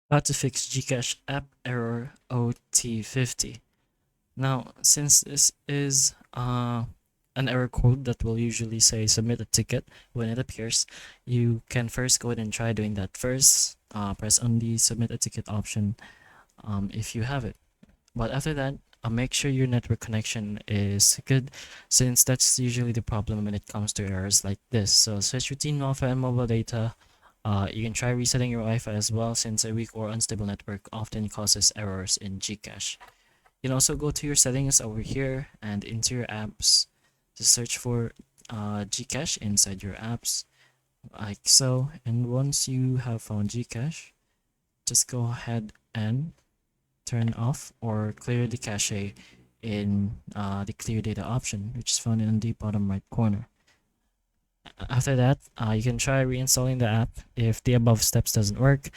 How to fix GCash app error OT50. Now, since this is an error code that will usually say submit a ticket when it appears, you can first go ahead and try doing that first. Press on the submit a ticket option if you have it. But after that, make sure your network connection is good, since that's usually the problem when it comes to errors like this. So switch between Wi-Fi and mobile data. You can try resetting your Wi-Fi as well, since a weak or unstable network often causes errors in GCache. You can also go to your settings over here and into your apps. Just search for GCache inside your apps, like so. And once you have found GCache, just go ahead and turn off or clear the cache in the clear data option, which is found in the bottom right corner. After that, you can try reinstalling the app if the above steps doesn't work.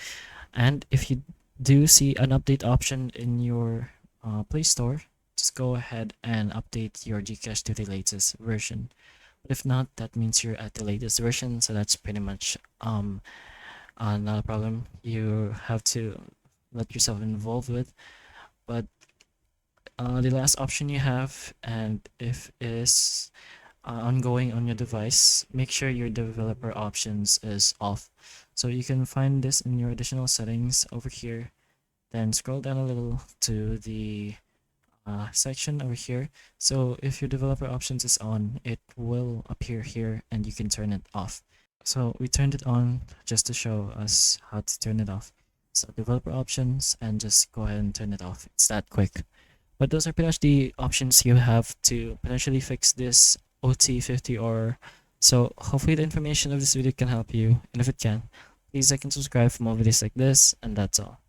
And if you do see an update option in your Play Store, just go ahead and update your Gcash to the latest version. But if not, that means you're at the latest version, so that's pretty much not a problem you have to let yourself involved with. But the last option you have, and if is ongoing on your device, make sure your developer options is off. So you can find this in your additional settings over here. Then scroll down a little to the section over here. So if your developer options is on, it will appear here and you can turn it off. So we turned it on just to show us how to turn it off. So developer options, and just go ahead and turn it off. It's that quick. But those are pretty much the options you have to potentially fix this OT50 or so. Hopefully the information of this video can help you, and if it can, please like and subscribe for more videos like this, and that's all.